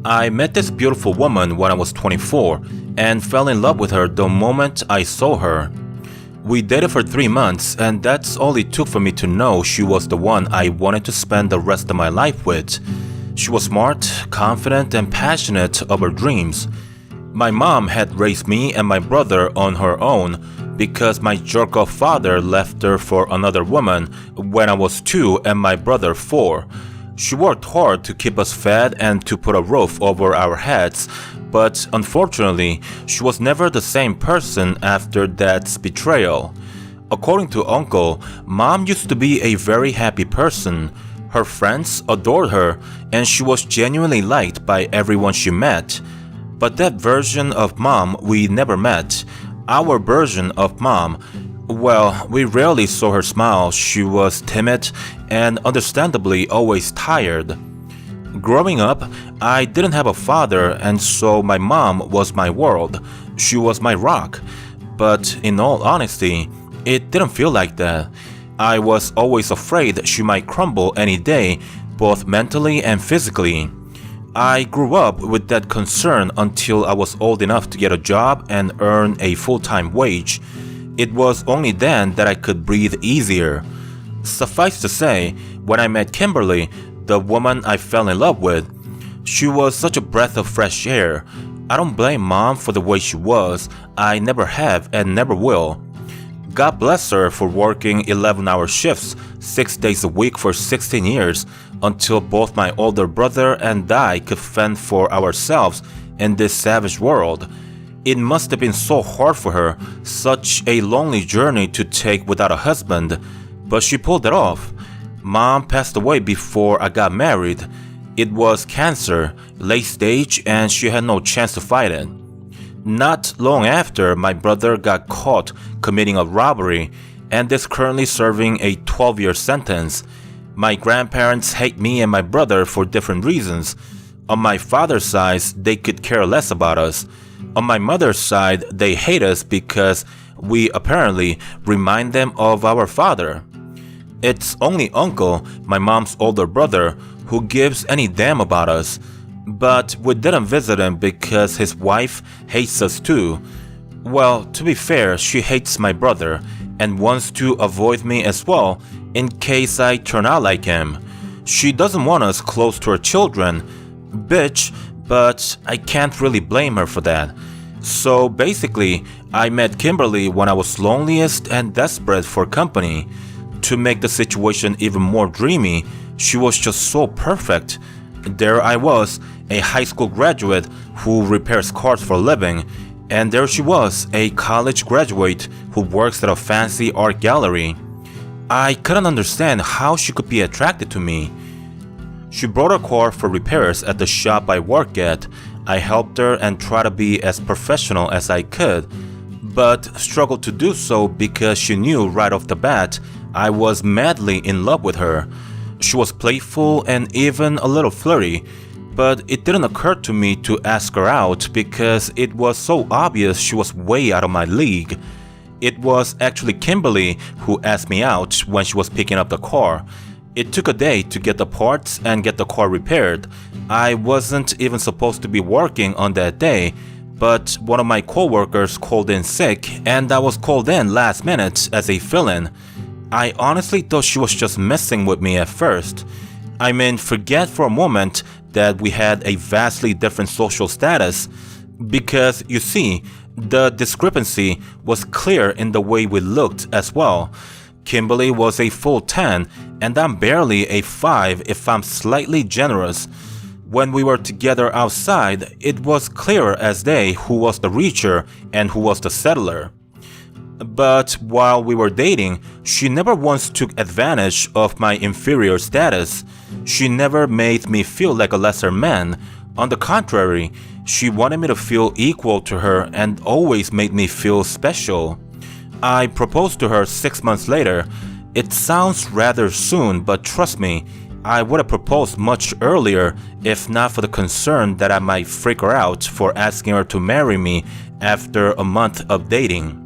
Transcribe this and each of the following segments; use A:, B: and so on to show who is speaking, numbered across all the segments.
A: I met this beautiful woman when I was 24 and fell in love with her the moment I saw her. We dated for 3 months, and that's all it took for me to know she was the one I wanted to spend the rest of my life with. She was smart, confident, and passionate of her dreams. My mom had raised me and my brother on her own because my jerk-off father left her for another woman when I was 2 and my brother 4. She worked hard to keep us fed and to put a roof over our heads, but unfortunately, she was never the same person after Dad's betrayal. According to Uncle, Mom used to be a very happy person. Her friends adored her, and she was genuinely liked by everyone she met. But that version of Mom we never met. Our version of Mom, well, we rarely saw her smile. She was timid and understandably always tired. Growing up, I didn't have a father, and so my mom was my world. She was my rock. But in all honesty, it didn't feel like that. I was always afraid she might crumble any day, both mentally and physically. I grew up with that concern until I was old enough to get a job and earn a full-time wage. It was only then that I could breathe easier. Suffice to say, when I met Kimberly, the woman I fell in love with, she was such a breath of fresh air. I don't blame Mom for the way she was. I never have and never will. God bless her for working 11-hour shifts 6 days a week for 16 years until both my older brother and I could fend for ourselves in this savage world. It must have been so hard for her, such a lonely journey to take without a husband, but she pulled it off. Mom passed away before I got married. It was cancer, late stage, and she had no chance to fight it. Not long after, my brother got caught committing a robbery and is currently serving a 12-year sentence. My grandparents hate me and my brother for different reasons. On my father's side, they could care less about us. On my mother's side, they hate us because we apparently remind them of our father. It's only Uncle, my mom's older brother, who gives any damn about us. But we didn't visit him because his wife hates us too. Well, to be fair, she hates my brother and wants to avoid me as well in case I turn out like him. She doesn't want us close to her children. Bitch, but I can't really blame her for that. So basically, I met Kimberly when I was loneliest and desperate for company. To make the situation even more dreamy, she was just so perfect. There I was, a high school graduate who repairs cars for a living, and there she was, a college graduate who works at a fancy art gallery. I couldn't understand how she could be attracted to me. She brought her car for repairs at the shop I work at. I helped her and tried to be as professional as I could, but struggled to do so because she knew right off the bat I was madly in love with her. She was playful and even a little flirty, but it didn't occur to me to ask her out because it was so obvious she was way out of my league. It was actually Kimberly who asked me out when she was picking up the car. It took a day to get the parts and get the car repaired. I wasn't even supposed to be working on that day, but one of my coworkers called in sick and I was called in last minute as a fill-in. I honestly thought she was just messing with me at first. I mean, forget for a moment that we had a vastly different social status, because you see, the discrepancy was clear in the way we looked as well. Kimberly was a full 10 and I'm barely a 5 if I'm slightly generous. When we were together outside, it was clearer as day who was the reacher and who was the settler. But while we were dating, she never once took advantage of my inferior status. She never made me feel like a lesser man. On the contrary, she wanted me to feel equal to her and always made me feel special. I proposed to her 6 months later. It sounds rather soon, but trust me, I would have proposed much earlier if not for the concern that I might freak her out for asking her to marry me after a month of dating.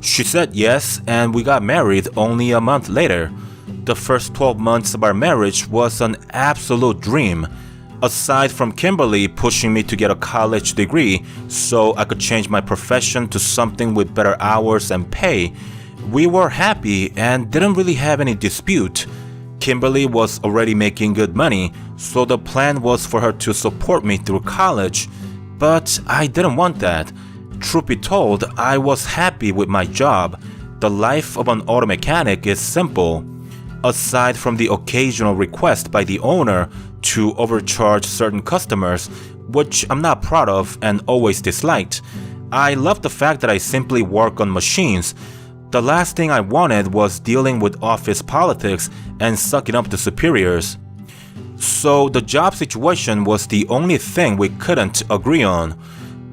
A: She said yes, and we got married only a month later. The first 12 months of our marriage was an absolute dream. Aside from Kimberly pushing me to get a college degree so I could change my profession to something with better hours and pay, we were happy and didn't really have any dispute. Kimberly was already making good money, so the plan was for her to support me through college. But I didn't want that. Truth be told, I was happy with my job. The life of an auto mechanic is simple. Aside from the occasional request by the owner to overcharge certain customers, which I'm not proud of and always disliked, I love the fact that I simply work on machines. The last thing I wanted was dealing with office politics and sucking up to superiors. So the job situation was the only thing we couldn't agree on.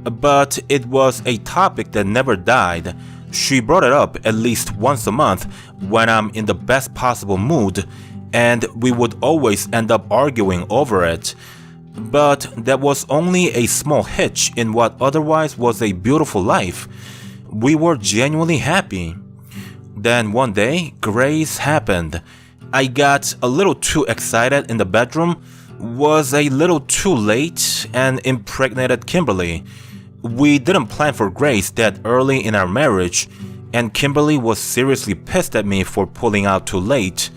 A: But it was a topic that never died. She brought it up at least once a month when I'm in the best possible mood, and we would always end up arguing over it. But that was only a small hitch in what otherwise was a beautiful life. We were genuinely happy. Then one day, Grace happened. I got a little too excited in the bedroom, was a little too late, and impregnated Kimberly. We didn't plan for Grace that early in our marriage, and Kimberly was seriously pissed at me for pulling out too late.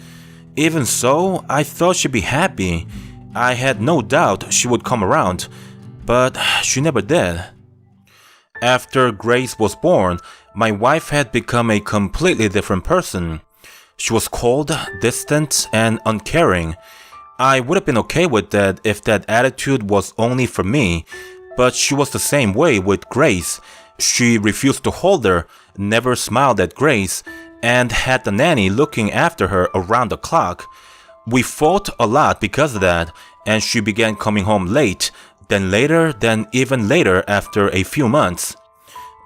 A: Even so, I thought she'd be happy. I had no doubt she would come around, but she never did. After Grace was born, my wife had become a completely different person. She was cold, distant, and uncaring. I would have been okay with that if that attitude was only for me, but she was the same way with Grace. She refused to hold her, never smiled at Grace, and had the nanny looking after her around the clock. We fought a lot because of that, and she began coming home late, then even later after a few months.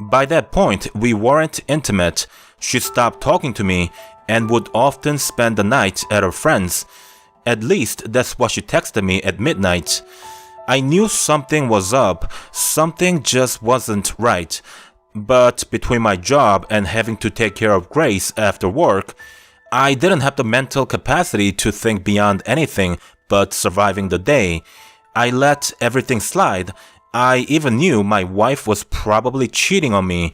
A: By that point, we weren't intimate. She stopped talking to me and would often spend the night at her friends. At least that's what she texted me at midnight. I knew something was up, something just wasn't right. But between my job and having to take care of Grace after work, I didn't have the mental capacity to think beyond anything but surviving the day. I let everything slide. I even knew my wife was probably cheating on me.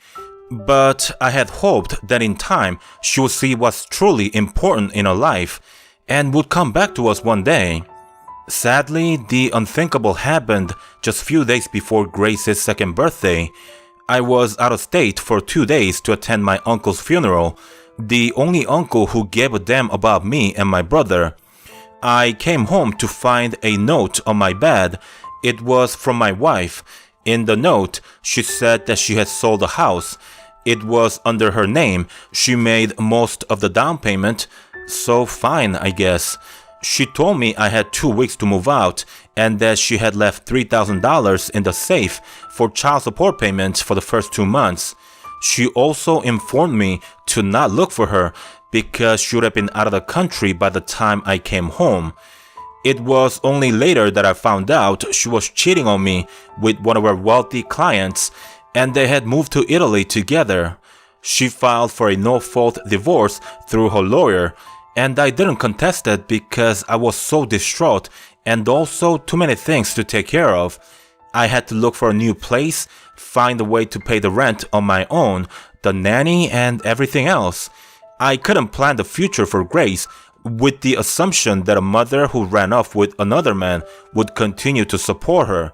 A: But I had hoped that in time she would see what's truly important in her life and would come back to us one day. Sadly, the unthinkable happened just a few days before Grace's second birthday. I was out of state for 2 days to attend my uncle's funeral, the only uncle who gave a damn about me and my brother. I came home to find a note on my bed. It was from my wife. In the note, she said that she had sold the house. It was under her name. She made most of the down payment, so fine, I guess. She told me I had 2 weeks to move out and that she had left $3,000 in the safe for child support payments for the first 2 months. She also informed me to not look for her because she would have been out of the country by the time I came home. It was only later that I found out she was cheating on me with one of her wealthy clients, and they had moved to Italy together. She filed for a no-fault divorce through her lawyer, and I didn't contest it because I was so distraught and also too many things to take care of. I had to look for a new place, find a way to pay the rent on my own, the nanny, and everything else. I couldn't plan the future for Grace with the assumption that a mother who ran off with another man would continue to support her.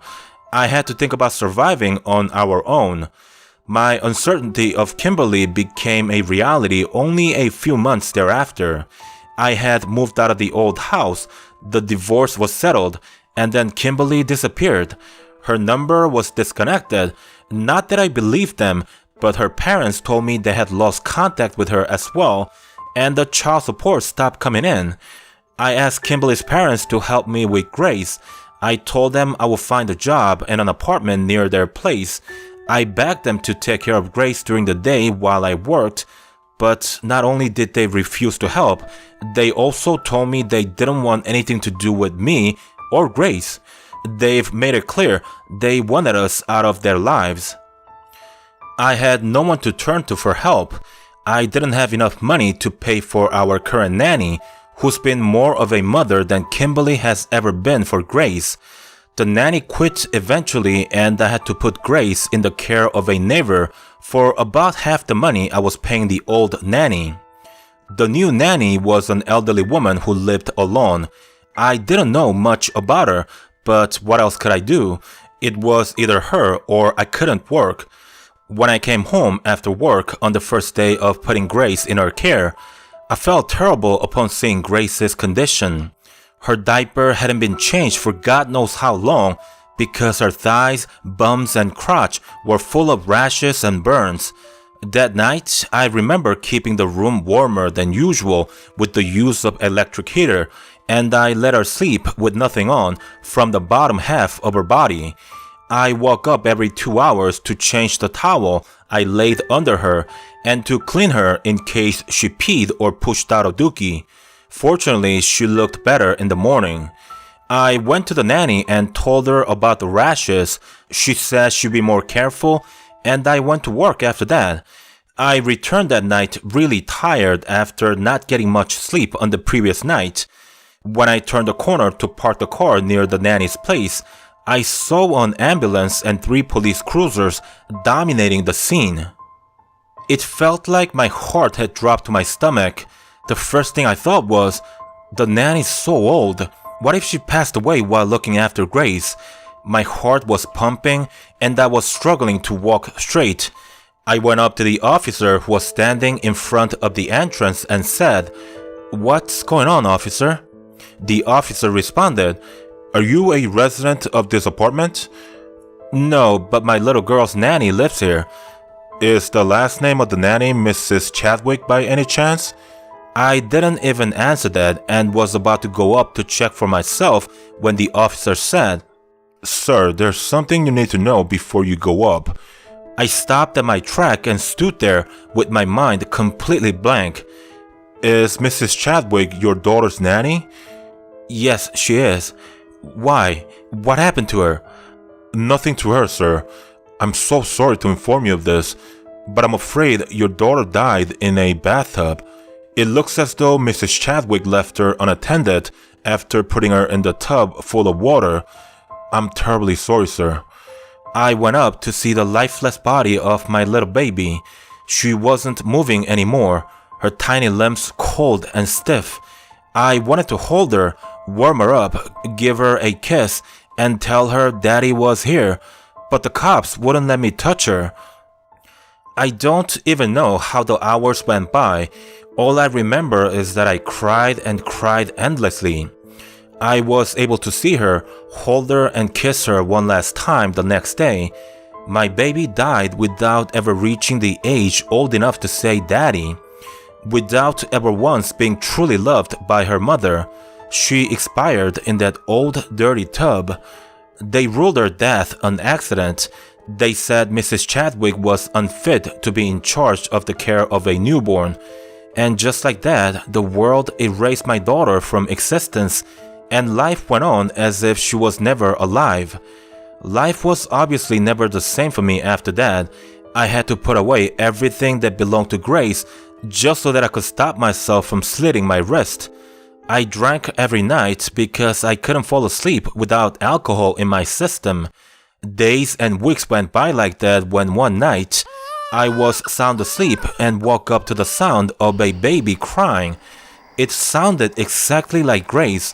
A: I had to think about surviving on our own. My uncertainty of Kimberly became a reality only a few months thereafter. I had moved out of the old house, the divorce was settled, and then Kimberly disappeared. Her number was disconnected. Not that I believed them, but her parents told me they had lost contact with her as well, and the child support stopped coming in. I asked Kimberly's parents to help me with Grace. I told them I would find a job and an apartment near their place. I begged them to take care of Grace during the day while I worked, but not only did they refuse to help, they also told me they didn't want anything to do with me or Grace. They've made it clear they wanted us out of their lives. I had no one to turn to for help. I didn't have enough money to pay for our current nanny, who's been more of a mother than Kimberly has ever been for Grace. The nanny quit eventually, and I had to put Grace in the care of a neighbor for about half the money I was paying the old nanny. The new nanny was an elderly woman who lived alone. I didn't know much about her, but what else could I do? It was either her or I couldn't work. When I came home after work on the first day of putting Grace in her care, I felt terrible upon seeing Grace's condition. Her diaper hadn't been changed for God knows how long because her thighs, bums, and crotch were full of rashes and burns. That night, I remember keeping the room warmer than usual with the use of electric heater, and I let her sleep with nothing on from the bottom half of her body. I woke up every 2 hours to change the towel I laid under her and to clean her in case she peed or pushed out a dookie. Fortunately, she looked better in the morning. I went to the nanny and told her about the rashes. She said she'd be more careful, and I went to work after that. I returned that night really tired after not getting much sleep on the previous night. When I turned the corner to park the car near the nanny's place, I saw an ambulance and 3 police cruisers dominating the scene. It felt like my heart had dropped to my stomach. The first thing I thought was, the nanny's so old. What if she passed away while looking after Grace? My heart was pumping and I was struggling to walk straight. I went up to the officer who was standing in front of the entrance and said, "What's going on, officer?" The officer responded, "Are you a resident of this apartment?" "No, but my little girl's nanny lives here." "Is the last name of the nanny Mrs. Chadwick by any chance?" I didn't even answer that and was about to go up to check for myself when the officer said, "Sir, there's something you need to know before you go up." I stopped at my track and stood there with my mind completely blank. "Is Mrs. Chadwick your daughter's nanny?" "Yes, she is." "Why? What happened to her?" "Nothing to her, sir. I'm so sorry to inform you of this, but I'm afraid your daughter died in a bathtub. It looks as though Mrs. Chadwick left her unattended after putting her in the tub full of water. I'm terribly sorry, sir." I went up to see the lifeless body of my little baby. She wasn't moving anymore, her tiny limbs cold and stiff. I wanted to hold her, warm her up, give her a kiss, and tell her Daddy was here, but the cops wouldn't let me touch her. I don't even know how the hours went by. All I remember is that I cried and cried endlessly. I was able to see her, hold her, and kiss her one last time the next day. My baby died without ever reaching the age old enough to say Daddy. Without ever once being truly loved by her mother. She expired in that old dirty tub. They ruled her death an accident. They said Mrs. Chadwick was unfit to be in charge of the care of a newborn. And just like that, the world erased my daughter from existence, and life went on as if she was never alive. Life was obviously never the same for me after that. I had to put away everything that belonged to Grace just so that I could stop myself from slitting my wrist. I drank every night because I couldn't fall asleep without alcohol in my system. Days and weeks went by like that when one night, I was sound asleep and woke up to the sound of a baby crying. It sounded exactly like Grace,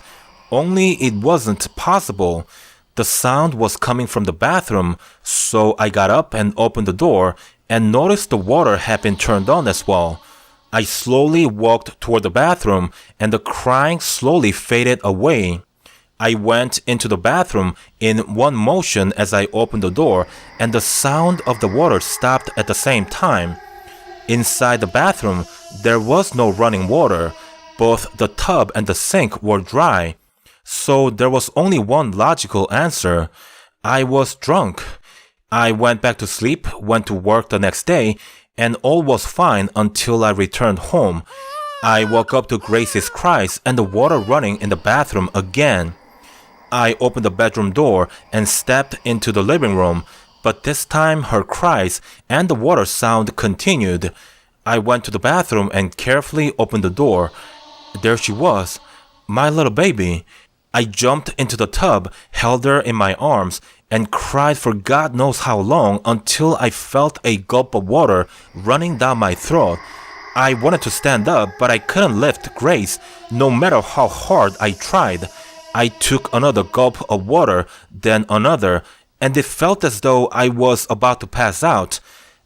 A: only it wasn't possible. The sound was coming from the bathroom, so I got up and opened the door and noticed the water had been turned on as well. I slowly walked toward the bathroom and the crying slowly faded away. I went into the bathroom in one motion as I opened the door, and the sound of the water stopped at the same time. Inside the bathroom, there was no running water. Both the tub and the sink were dry. So there was only one logical answer. I was drunk. I went back to sleep, went to work the next day, and all was fine until I returned home. I woke up to Grace's cries and the water running in the bathroom again. I opened the bedroom door and stepped into the living room, but this time her cries and the water sound continued. I went to the bathroom and carefully opened the door. There she was, my little baby. I jumped into the tub, held her in my arms, and cried for God knows how long until I felt a gulp of water running down my throat. I wanted to stand up, but I couldn't lift Grace, no matter how hard I tried. I took another gulp of water, then another, and it felt as though I was about to pass out.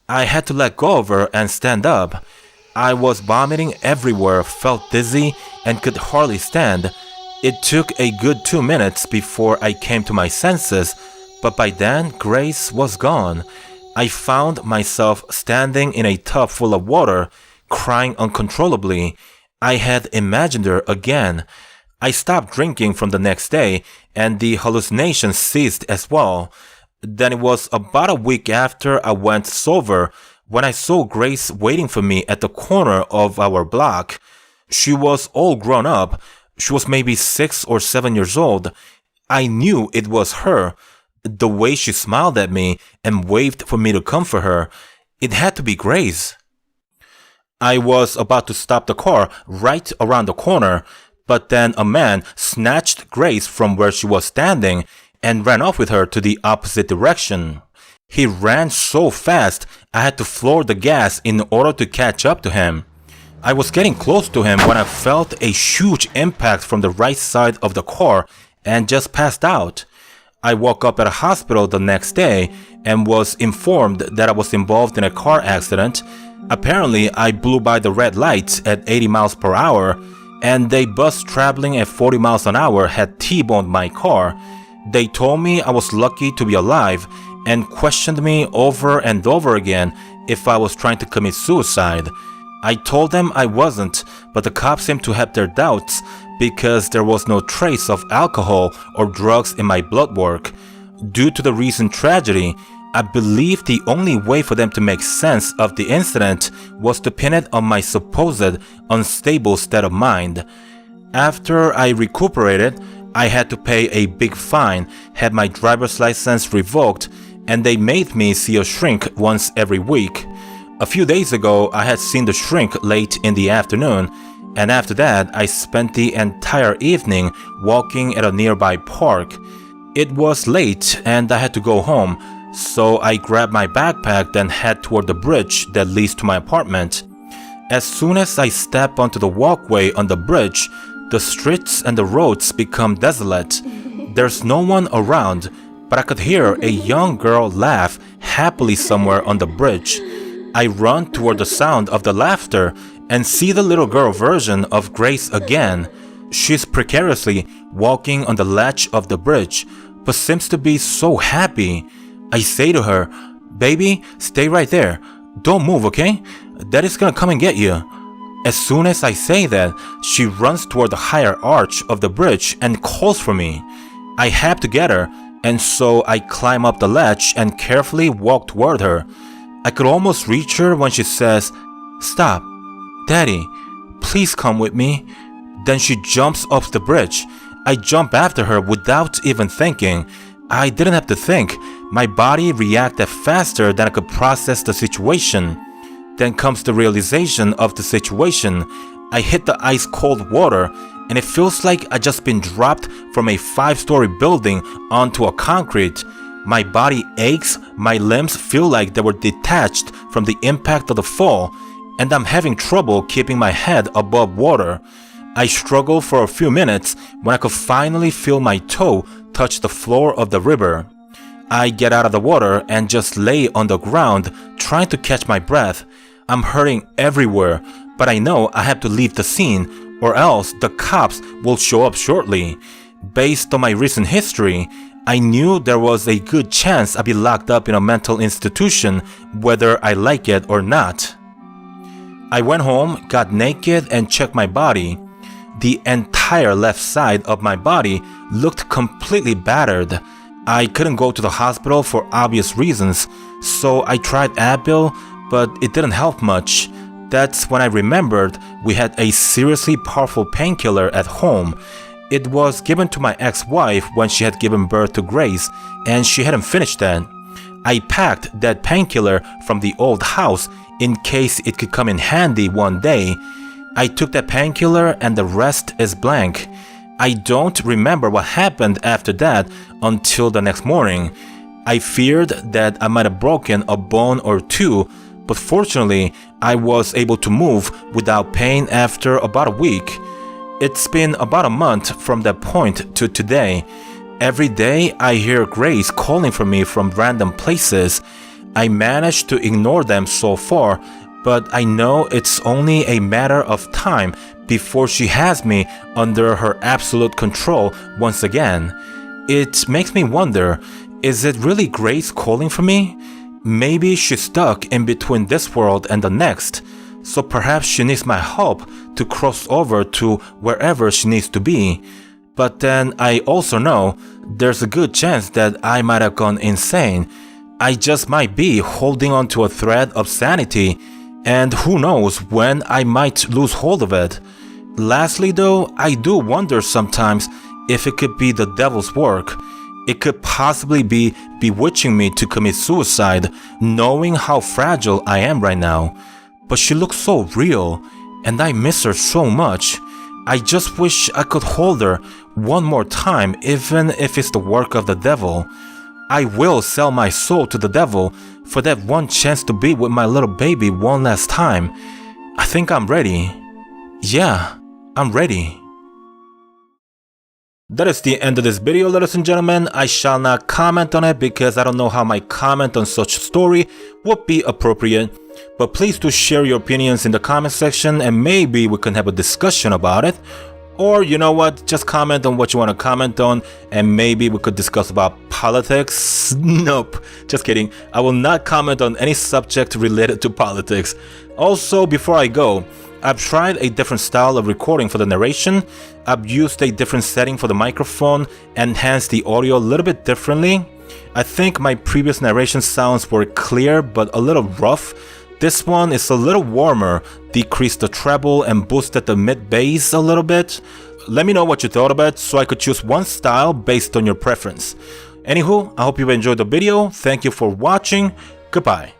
A: I had to let go of her and stand up. I was vomiting everywhere, felt dizzy, and could hardly stand. It took a good 2 minutes before I came to my senses, but by then Grace was gone. I found myself standing in a tub full of water, crying uncontrollably. I had imagined her again. I stopped drinking from the next day, and the hallucinations ceased as well. Then it was about a week after I went sober when I saw Grace waiting for me at the corner of our block. She was all grown up. She was maybe 6 or 7 years old. I knew it was her. The way she smiled at me and waved for me to come for her, it had to be Grace. I was about to stop the car right around the corner, but then a man snatched Grace from where she was standing and ran off with her to the opposite direction. He ran so fast I had to floor the gas in order to catch up to him. I was getting close to him when I felt a huge impact from the right side of the car and just passed out. I woke up at a hospital the next day and was informed that I was involved in a car accident. Apparently, I blew by the red lights at 80 miles per hour, and a bus traveling at 40 miles an hour had T-boned my car. They told me I was lucky to be alive and questioned me over and over again if I was trying to commit suicide. I told them I wasn't, but the cops seemed to have their doubts because there was no trace of alcohol or drugs in my blood work. Due to the recent tragedy, I believe the only way for them to make sense of the incident was to pin it on my supposed unstable state of mind. After I recuperated, I had to pay a big fine, had my driver's license revoked, and they made me see a shrink once every week. A few days ago, I had seen the shrink late in the afternoon, and after that, I spent the entire evening walking at a nearby park. It was late and I had to go home, so I grabbed my backpack and head toward the bridge that leads to my apartment. As soon as I step onto the walkway on the bridge, the streets and the roads become desolate. There's no one around, but I could hear a young girl laugh happily somewhere on the bridge. I run toward the sound of the laughter and see the little girl version of Grace again. She's precariously walking on the ledge of the bridge, but seems to be so happy. I say to her, "Baby, stay right there. Don't move, okay? Daddy's gonna come and get you." As soon as I say that, she runs toward the higher arch of the bridge and calls for me. I have to get her, and so I climb up the ledge and carefully walk toward her. I could almost reach her when she says, "Stop. Daddy, please come with me." Then she jumps off the bridge. I jump after her without even thinking. I didn't have to think. My body reacted faster than I could process the situation. Then comes the realization of the situation. I hit the ice-cold water, and it feels like I just been dropped from a 5-story building onto a concrete. My body aches, my limbs feel like they were detached from the impact of the fall, and I'm having trouble keeping my head above water. I struggled for a few minutes when I could finally feel my toe touch the floor of the river. I get out of the water and just lay on the ground trying to catch my breath. I'm hurting everywhere, but I know I have to leave the scene or else the cops will show up shortly. Based on my recent history, I knew there was a good chance I'd be locked up in a mental institution whether I like it or not. I went home, got naked, and checked my body. The entire left side of my body looked completely battered. I couldn't go to the hospital for obvious reasons, so I tried Advil, but it didn't help much. That's when I remembered we had a seriously powerful painkiller at home. It was given to my ex-wife when she had given birth to Grace, and she hadn't finished that. I packed that painkiller from the old house in case it could come in handy one day. I took that painkiller and the rest is blank. I don't remember what happened after that until the next morning. I feared that I might have broken a bone or two, but fortunately, I was able to move without pain after about a week. It's been about a month from that point to today. Every day, I hear Grace calling for me from random places. I managed to ignore them so far, but I know it's only a matter of time before she has me under her absolute control once again. It makes me wonder, is it really Grace calling for me? Maybe she's stuck in between this world and the next, so perhaps she needs my help to cross over to wherever she needs to be. But then I also know there's a good chance that I might have gone insane. I just might be holding on to a thread of sanity, and who knows when I might lose hold of it. Lastly though, I do wonder sometimes if it could be the devil's work. It could possibly be bewitching me to commit suicide, knowing how fragile I am right now. But she looks so real, and I miss her so much. I just wish I could hold her one more time, even if it's the work of the devil. I will sell my soul to the devil for that one chance to be with my little baby one last time. I think I'm ready. Yeah, I'm ready. That is the end of this video, ladies and gentlemen. I shall not comment on it because I don't know how my comment on such story would be appropriate. But please do share your opinions in the comment section and maybe we can have a discussion about it. Or you know what, just comment on what you want to comment on and maybe we could discuss about politics. Nope, just kidding. I will not comment on any subject related to politics. Also, before I go, I've tried a different style of recording for the narration. I've used a different setting for the microphone, enhanced the audio a little bit differently. I think my previous narration sounds were clear but a little rough. This one is a little warmer, decreased the treble and boosted the mid-bass a little bit. Let me know what you thought about it so I could choose one style based on your preference. Anywho, I hope you enjoyed the video. Thank you for watching. Goodbye.